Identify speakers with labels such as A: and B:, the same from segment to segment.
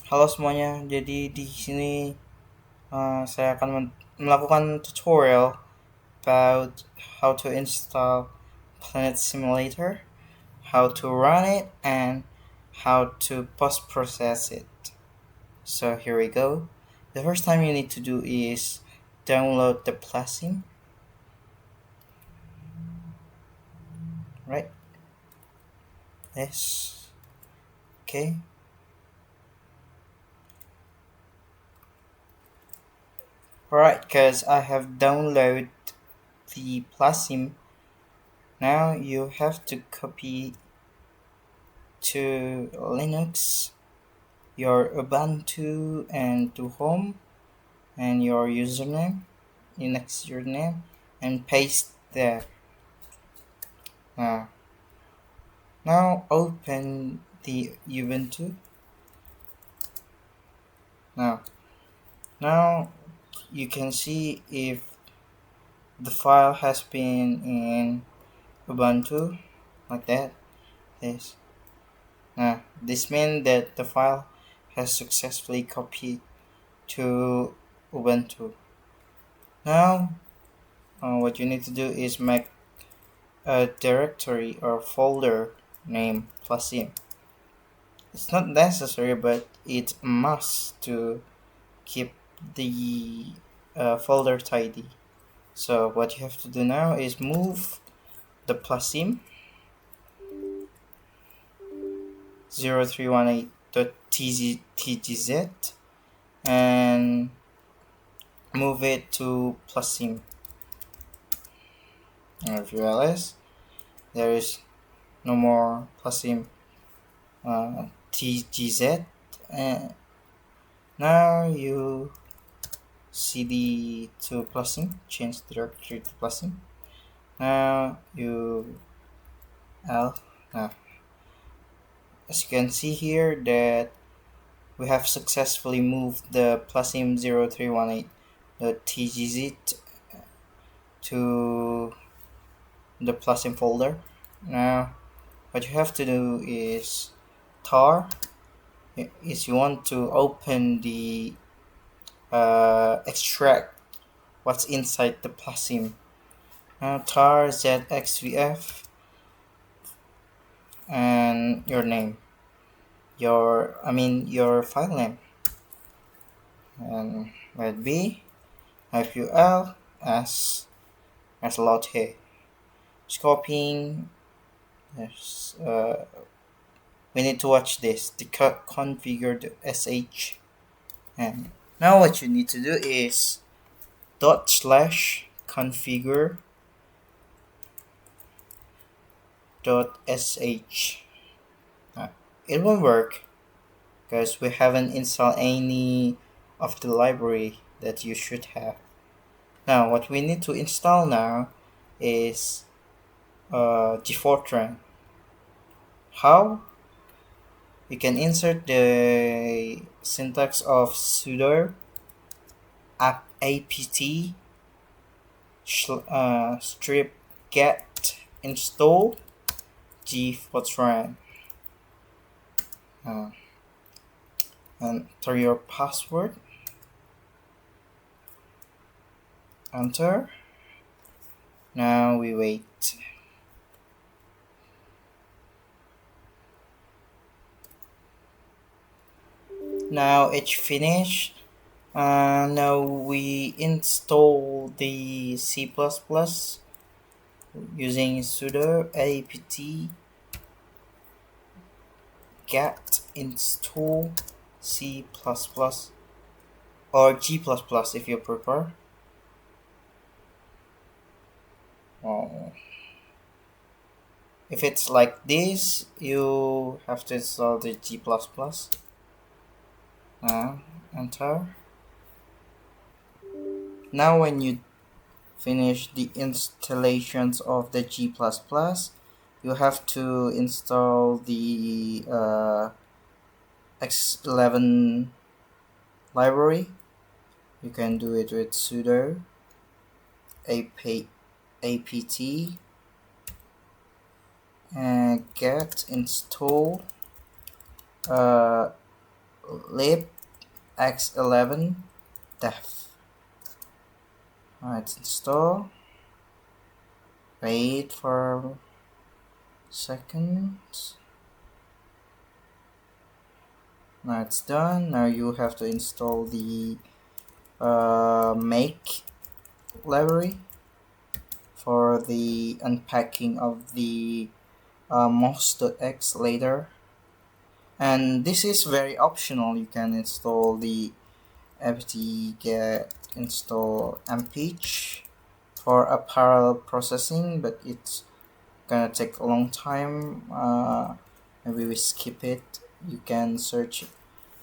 A: Halo semuanya, jadi di sini saya akan melakukan tutorial about how to install Planet Simulator, how to run it, and how to post-process it. So here we go. The first time you need to do is download the PlaSim, right? Yes. Okay. Alright, because I have downloaded the PlaSim. Now you have to copy to Linux your Ubuntu and to home and your username, Linux username, and paste there. Now, now open the Ubuntu. Now, now you can see if the file has been in Ubuntu like that. This. Now, this means that the file has successfully copied to Ubuntu. Now, what you need to do is make a directory or folder named PlaSim. It's not necessary, but it's a must to keep the folder tidy. So what you have to do now is move the PlaSim 0318.tgz and move it to PlaSim. And if you realize there is no more PlaSim tgz, and now you cd to PlaSim, change the directory to PlaSim. Now you l now as you can see here that we have successfully moved the PlaSim 0318.tgz to the PlaSim folder. Now what you have to do is tar is you want to open the extract what's inside the PlaSim. Now tar zxvf and your name, your file name, and let it be ful as lot here. Just copying. Yes, we need to watch this. The configured sh, and now what you need to do is /configure .sh. It won't work because we haven't installed any of the library that you should have. Now what we need to install now is Gfortran. How? You can insert the syntax of sudo apt strip get install Gfortran. Enter your password, enter. Now we wait. Now it's finished. Now we install the C++ using sudo apt get install C++ or G++ if you prefer. If it's like this, you have to install the G++. Enter. Now when you finish the installations of the G++, you have to install the X11 library. You can do it with sudo apt and get install lib x11 def. Alright, install. Wait for seconds. Now it's done. Now you have to install the make library for the unpacking of the mouse.x later. And this is very optional. You can install the apt-get install mph for a parallel processing, but it's gonna take a long time. Maybe we skip it. You can search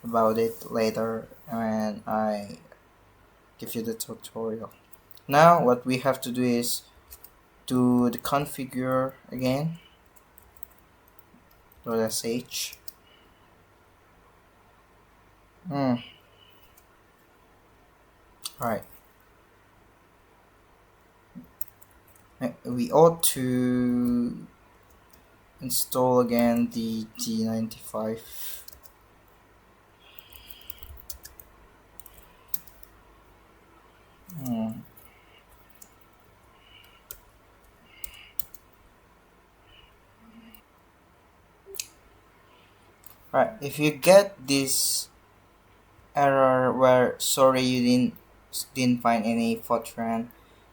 A: about it later when I give you the tutorial. Now what we have to do is do the configure again. .sh. Hmm. Right. We ought to install again the G95. Hmm. Right. If you get this error where sorry you didn't find any Fortran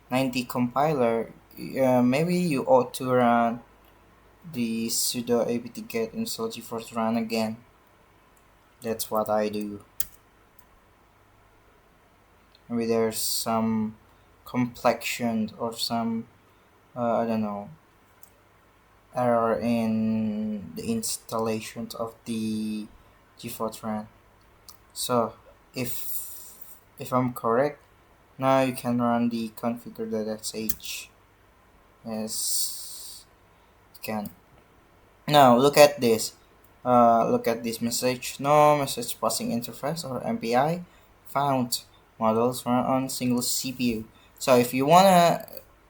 A: 90 compiler, maybe you ought to run the sudo apt-get install GeForce run again. That's what I do. Maybe there's some complexion or some I don't know, error in the installation of the GeForce run. So if I'm correct, now you can run the configure.sh. Yes, you can. Now look at this message. No message passing interface or MPI found. Models run on single CPU. So if you wanna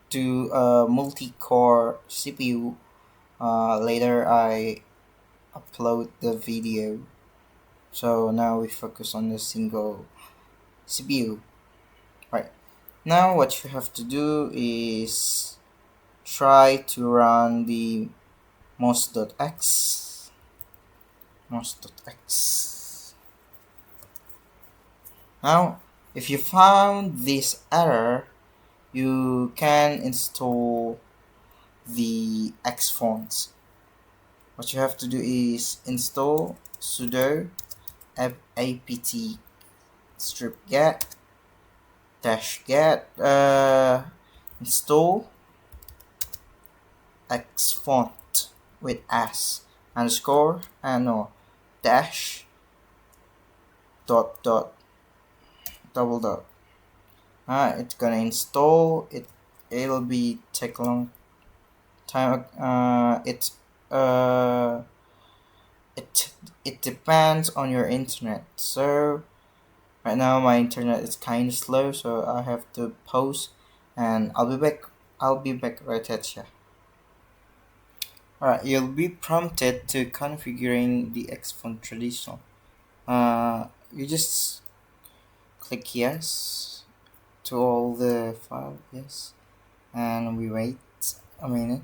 A: do a multi-core CPU, later I upload the video. So now we focus on the single CPU. Right. Now what you have to do is try to run the mouse.x. mouse.x. Now, if you found this error, you can install the X fonts. What you have to do is install sudo apt strip get dash get install X font with s underscore and no dash dot double dot. It's gonna install it. It'll be take a long time. Uh it it depends on your internet. So right now my internet is kind of slow, so I have to pause, and I'll be back. I'll be back right at you. Alright, you'll be prompted to configuring the Xfont traditional. You just click yes to all the file, yes, and we wait a minute.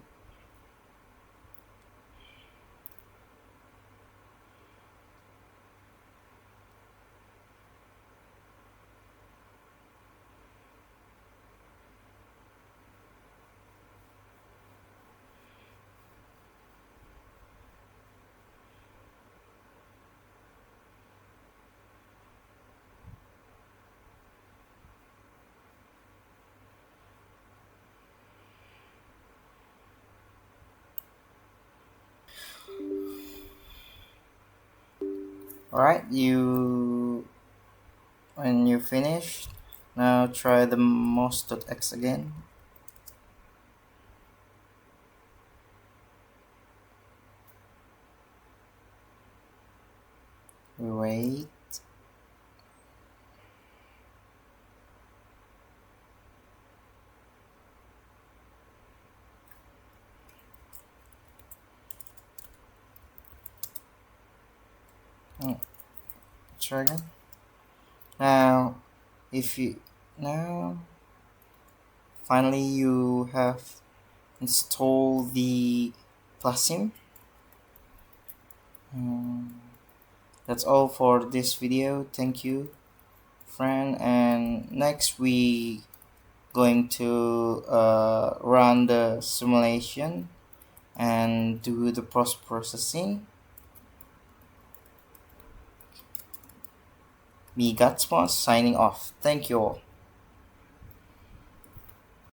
A: Alright, you when you finish, now try the mouse.x again. We wait. Mm. second. Now, if you now finally you have installed the PlaSim. Um, that's all for this video. Thank you, friend. And next we going to run the simulation and do the post processing. Me Gatsmos signing off. Thank you all.